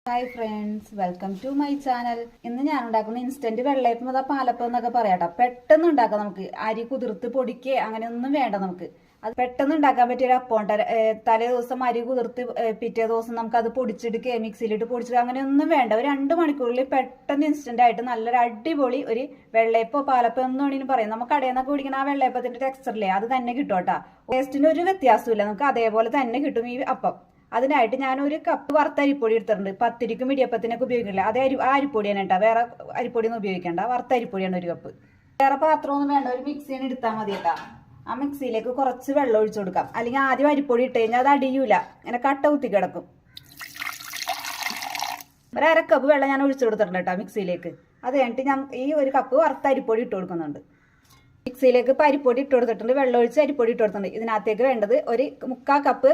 Hi friends, welcome to my channel. ഇന്ന് ഞാൻ ഉണ്ടാക്കുന്ന ഇൻസ്റ്റന്റ് വെള്ളയപ്പം അതാ പാലപ്പം എന്നൊക്കെ പറയാട്ടോ. പെട്ടെന്ന് ഉണ്ടാക്കാം. നമുക്ക് അരി കുതിർത്ത് പൊടിക്കുക അങ്ങനെയൊന്നും വേണ്ട. നമുക്ക് അത് പെട്ടെന്ന് ഉണ്ടാക്കാൻ പറ്റിയ ഒരു അപ്പം. തലേ ദിവസം അരി കുതിർത്ത് പിറ്റേ ദിവസം നമുക്ക് അത് പൊടിച്ചെടുക്കുക, മിക്സിയിലിട്ട് പൊടിച്ചെടുക്കുക, അങ്ങനെയൊന്നും വേണ്ട. ഒരു 2 മണിക്കൂറിൽ പെട്ടെന്ന് ഇൻസ്റ്റന്റ് ആയിട്ട് നല്ലൊരു അടിപൊളി ഒരു വെള്ളയപ്പോ പാലപ്പം എന്ന് വേണമെങ്കിലും പറയും. നമുക്ക് കടയിൽ നിന്നൊക്കെ കുടിക്കുന്ന ആ വെള്ളയപ്പത്തിന്റെ ടെക്സ്ചറില്ലേ, അത് തന്നെ കിട്ടും കേട്ടോ. ടേസ്റ്റിന് ഒരു വ്യത്യാസമില്ല, നമുക്ക് അതേപോലെ തന്നെ കിട്ടും ഈ അപ്പം. അതിനായിട്ട് ഞാൻ ഒരു കപ്പ് വറുത്ത അരിപ്പൊടി എടുത്തിട്ടുണ്ട്. പത്തിരിക്കും ഇടിയപ്പത്തിനൊക്കെ ഉപയോഗിക്കില്ല, അതേ ആ അരിപ്പൊടിയാണ് കേട്ടോ. വേറെ അരിപ്പൊടിയൊന്നും ഉപയോഗിക്കേണ്ട, വറുത്ത അരിപ്പൊടിയാണ് ഒരു കപ്പ്. വേറെ പാത്രമൊന്നും വേണ്ട, ഒരു മിക്സിയാണ് എടുത്താൽ മതി കേട്ടോ. ആ മിക്സിയിലേക്ക് കുറച്ച് വെള്ളം ഒഴിച്ചു കൊടുക്കാം. അല്ലെങ്കിൽ ആദ്യം അരിപ്പൊടി ഇട്ട് കഴിഞ്ഞാൽ അത് അടിയൂല, ഇങ്ങനെ കട്ട കുത്തി കിടക്കും. ഒരു അരക്കപ്പ് വെള്ളം ഞാൻ ഒഴിച്ചു കൊടുത്തിട്ടുണ്ട് കേട്ടോ മിക്സിയിലേക്ക്. അത് കഴിഞ്ഞിട്ട് ഞാൻ ഈ ഒരു കപ്പ് വറുത്ത അരിപ്പൊടി ഇട്ട് കൊടുക്കുന്നുണ്ട്. മിക്സിയിലേക്ക് ഇപ്പം അരിപ്പൊടി ഇട്ട് കൊടുത്തിട്ടുണ്ട്, വെള്ളം ഒഴിച്ച് അരിപ്പൊടി ഇട്ട് കൊടുത്തിട്ടുണ്ട്. ഇതിനകത്തേക്ക് വേണ്ടത് ഒരു 1/4 കപ്പ്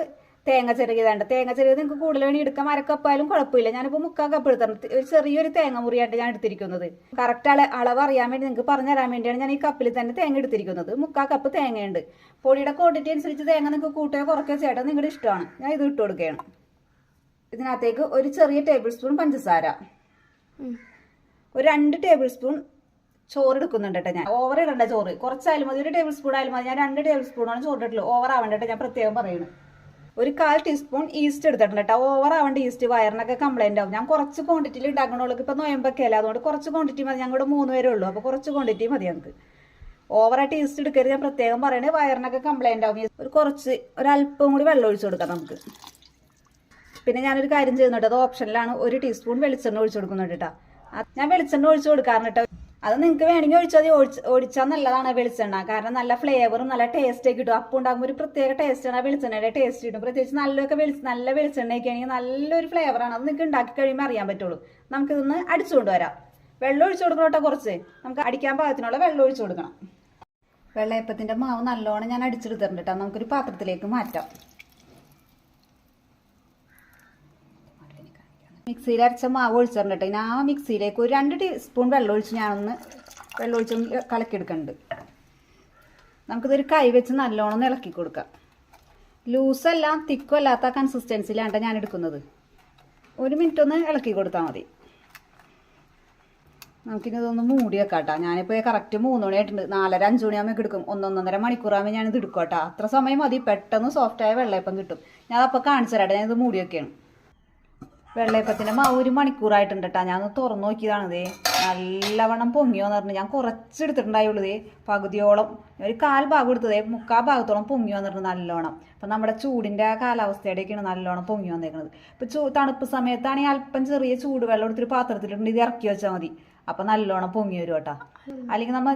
തേങ്ങ ചിരകിയതുണ്ട്. തേങ്ങ ചിരകിയത് നിങ്ങൾക്ക് കൂടുതൽ വേണ്ടി എടുക്കാം, അരക്കപ്പായാലും കുഴപ്പമില്ല. ഞാനിപ്പോൾ 1/4 കപ്പ് എടുത്തിട്ടുണ്ട്. ഒരു ചെറിയൊരു തേങ്ങ മുറിയായിട്ട് ഞാൻ എടുത്തിരിക്കുന്നത്. കറക്റ്റ് അളവ് അറിയാൻ വേണ്ടി നിങ്ങൾക്ക് പറഞ്ഞു തരാൻ വേണ്ടിയാണ് ഞാൻ ഈ കപ്പിൽ തന്നെ തേങ്ങ എടുത്തിരിക്കുന്നത്. 1/4 കപ്പ് തേങ്ങയുണ്ട്. പൊടിയുടെ ക്വാണ്ടിറ്റി അനുസരിച്ച് തേങ്ങ നിങ്ങൾക്ക് കൂട്ടുകയോ കുറയ്ക്കുകയോ ചേട്ടാ നിങ്ങളുടെ ഇഷ്ടമാണ്. ഞാൻ ഇത് ഇട്ട് കൊടുക്കുകയാണ്. ഇതിനകത്തേക്ക് ഒരു ചെറിയ ടേബിൾ സ്പൂൺ പഞ്ചസാര, ഒരു 2 ടേബിൾ സ്പൂൺ ചോറ് എടുക്കുന്നുണ്ട് കേട്ടോ. ഞാൻ ഓവർ ഇടണ്ട, ചോറ് കുറച്ചായാലും മതി, ഒരു ടേബിൾ സ്പൂൺ ആയാലും മതി. ഞാൻ 2 ടേബിൾ സ്പൂണാണ് ചോറ് ഇട്ടുള്ളൂ. ഓവർ ആവേണ്ടിട്ട് ഞാൻ പ്രത്യേകം പറയുന്നു. ഒരു 1/4 ടീസ്പൂൺ ഈസ്റ്റ് എടുത്തിട്ടുണ്ട് കേട്ടോ. ഓവർ ആവേണ്ട ഈസ്റ്റ് വയറിനൊക്കെ കംപ്ലൈന്റ് ആവും. ഞാൻ കുറച്ച് ക്വാണ്ടിറ്റിയിൽ ഉണ്ടാക്കണുള്ളൂ. ഇപ്പം നോയമ്പൊക്കെ അല്ല, അതുകൊണ്ട് കുറച്ച് ക്വാണ്ടിറ്റി മതി. ഞങ്ങളുടെ 3 പേരേ ഉള്ളൂ, അപ്പോൾ കുറച്ച് ക്വാണ്ടിറ്റി മതി ഞങ്ങൾക്ക്. ഓവറായിട്ട് ഈസ്റ്റ് എടുക്കരുത്, ഞാൻ പ്രത്യേകം പറയണേ. വയറിനൊക്കെ കംപ്ലൈന്റ് ആവും. ഒരല്പം കൂടി വെള്ളം ഒഴിച്ചു കൊടുക്കാം നമുക്ക്. പിന്നെ ഞാനൊരു കാര്യം ചെയ്യുന്നുണ്ട്, അത് ഓപ്ഷനിലാണ്. 1 ടീസ്പൂൺ വെളിച്ചെണ്ണ ഒഴിച്ചു കൊടുക്കുന്നുണ്ട് കേട്ടോ. ഞാൻ വെളിച്ചെണ്ണ ഒഴിച്ചു കൊടുക്കാറുണ്ട് കേട്ടോ. അത് നിങ്ങൾക്ക് വേണമെങ്കിൽ ഒഴിച്ചാൽ നല്ലതാണ് വെളിച്ചെണ്ണ. കാരണം നല്ല ഫ്ലേവറും നല്ല ടേസ്റ്റ് ഒക്കെ കിട്ടും. അപ്പം ഉണ്ടാകുമ്പോൾ ഒരു പ്രത്യേക ടേസ്റ്റാണ് ആ വെളിച്ചെണ്ണയുടെ ടേസ്റ്റ് കിട്ടും. പ്രത്യേകിച്ച് നല്ല വെളിച്ചെണ്ണയൊക്കെ ആണെങ്കിൽ നല്ലൊരു ഫ്ലേവറാണ്. അത് നിങ്ങൾക്ക് ഉണ്ടാക്കി കഴിയുമ്പോൾ അറിയാൻ പറ്റുള്ളൂ. നമുക്കിതൊന്ന് അടിച്ചുകൊണ്ട് വരാം. വെള്ളം ഒഴിച്ചു കൊടുക്കണം കേട്ടോ. കുറച്ച് നമുക്ക് അടിക്കാൻ പാകത്തിനുള്ള വെള്ളം ഒഴിച്ചു കൊടുക്കണം. വെള്ളയപ്പത്തിന്റെ മാവ് നല്ലോണം ഞാൻ അടിച്ചെടുത്തിട്ടുണ്ട് കേട്ടോ. നമുക്കൊരു പാത്രത്തിലേക്ക് മാറ്റാം. മിക്സിയിൽ അരച്ച മാവ് ഒഴിച്ചിട്ടുണ്ട്. ഇനി ആ മിക്സിയിലേക്ക് ഒരു 2 ടീസ്പൂൺ വെള്ളം ഒഴിച്ചൊന്ന് കലക്കിയെടുക്കുന്നുണ്ട്. നമുക്കിതൊരു കൈ വെച്ച് നല്ലോണം ഇളക്കി കൊടുക്കാം. ലൂസല്ല തിക്കും അല്ലാത്ത കൺസിസ്റ്റൻസിയിലാണ് ഞാൻ എടുക്കുന്നത്. 1 മിനിറ്റ് ഒന്ന് ഇളക്കി കൊടുത്താൽ മതി. നമുക്കിനി ഇതൊന്ന് മൂടി വെക്കാം കേട്ടോ. ഞാനിപ്പോൾ കറക്റ്റ് 3 മണിയായിട്ടുണ്ട്. 4:30 5 മണിയാകുമ്പോൾ എടുക്കും. 1-1.5 മണിക്കൂറാകുമ്പോൾ ഞാനിത് എടുക്കും കേട്ടോ. അത്ര സമയം മതി, പെട്ടെന്ന് സോഫ്റ്റായ വെള്ളയപ്പം കിട്ടും. ഞാനപ്പോൾ കാണിച്ചു തരാട്ടെ. ഞാനിത് മൂടി വെക്കുകയാണ്. വെള്ളയപ്പത്തിൻ്റെ മാവ് 1 മണിക്കൂറായിട്ടുണ്ട് കേട്ടോ. ഞാൻ തുറന്നു നോക്കിയതാണിതേ. നല്ലവണ്ണം പൊങ്ങിയോന്ന് പറഞ്ഞു. ഞാൻ കുറച്ചെടുത്തിട്ടുണ്ടായുള്ളൂ. പകുതിയോളം, ഒരു 1/4 ഭാഗം എടുത്തതേ, 3/4 ഭാഗത്തോളം പൊങ്ങി വന്നിട്ടുണ്ട് നല്ലോണം. അപ്പം നമ്മുടെ ചൂടിൻ്റെ കാലാവസ്ഥയുടെയൊക്കെയാണ് നല്ലോണം പൊങ്ങി വന്നേക്കുന്നത്. ഇപ്പം തണുപ്പ് സമയത്താണെങ്കിൽ അല്പം ചെറിയ ചൂടുവെള്ളം എടുത്തൊരു പാത്രത്തിലിട്ടുണ്ട്, ഇത് ഇറക്കി വെച്ചാൽ മതി. അപ്പം നല്ലോണം പൊങ്ങി വരും കേട്ടോ. അല്ലെങ്കിൽ നമ്മൾ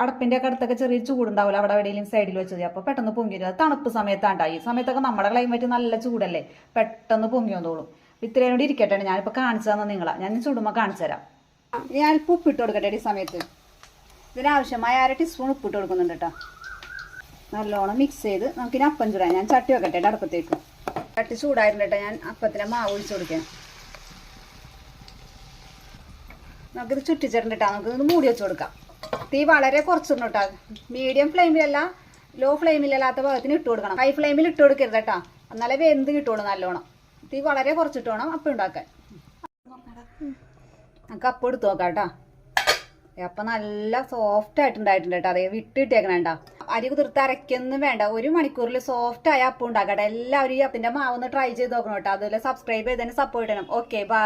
അടപ്പിൻ്റെ ഒക്കെ അടുത്തൊക്കെ ചെറിയ ചൂടുണ്ടാവില്ല, അവിടെ എവിടെയെങ്കിലും സൈഡിൽ വെച്ചത്. അപ്പോൾ പെട്ടെന്ന് പൊങ്ങി വരും. അത് തണുപ്പ് സമയത്താണ്. ഈ സമയത്തൊക്കെ നമ്മുടെ ക്ലൈമറ്റ് നല്ല ചൂടല്ലേ, പെട്ടെന്ന് പൊങ്ങി വന്നോളും. ഇത്രയും കൂടി ഇരിക്കട്ടെ. ഞാനിപ്പോൾ കാണിച്ചു തന്നെ നിങ്ങളാ. ഞാൻ ചുടുമ്പോൾ കാണിച്ചു തരാം. ഞാനിപ്പോൾ ഉപ്പിട്ട് കൊടുക്കട്ടെ ഈ സമയത്ത്. ഇതിനാവശ്യമായ 1/2 ടീസ്പൂൺ ഉപ്പിട്ട് കൊടുക്കുന്നുണ്ട് കേട്ടോ. നല്ലോണം മിക്സ് ചെയ്ത് നമുക്കിനി അപ്പം ചൂടാം. ഞാൻ ചട്ടി വെക്കട്ടെ അടുപ്പത്തേക്ക്. ചട്ടി ചൂടായിട്ടുണ്ട് കേട്ടോ. ഞാൻ അപ്പത്തിൻ്റെ മാവ് ഒഴിച്ച് കൊടുക്കാം. നമുക്കിത് ചുറ്റിച്ചിട്ടുണ്ട് കേട്ടോ. നമുക്കിത് മൂടി വെച്ച് കൊടുക്കാം. തീ വളരെ കുറച്ചിടണം കേട്ടോ. മീഡിയം ഫ്ലെയിമിലല്ല, ലോ ഫ്ലെയിമിലല്ലാത്ത ഭാഗത്തിന് ഇട്ട് കൊടുക്കണം. ഹൈ ഫ്ലെയിമിൽ ഇട്ട് കൊടുക്കരുത് കേട്ടോ, എന്നാലേ വെന്ത് കിട്ടുള്ളൂ നല്ലോണം. തീ വളരെ കുറച്ചിട്ട് വേണം അപ്പം ഉണ്ടാക്കാൻ. നമുക്ക് അപ്പം എടുത്ത് നോക്കാം കേട്ടോ. അപ്പം നല്ല സോഫ്റ്റ് ആയിട്ടുണ്ടായിട്ടുണ്ട് കേട്ടോ. അതേ വിട്ടിട്ടേക്കണം കേട്ടോ. അരി കുതിർത്ത് അരയ്ക്കൊന്നും വേണ്ട. 1 മണിക്കൂറിൽ സോഫ്റ്റ് ആയ അപ്പം ഉണ്ടാക്കട്ടെ. എല്ലാവരും ഈ അപ്പത്തിൻ്റെ മാവൊന്ന് ട്രൈ ചെയ്ത് നോക്കണം കേട്ടോ. അതുപോലെ സബ്സ്ക്രൈബ് ചെയ്തതിന് സപ്പോർട്ട് ചെയ്യണം. Okay, by.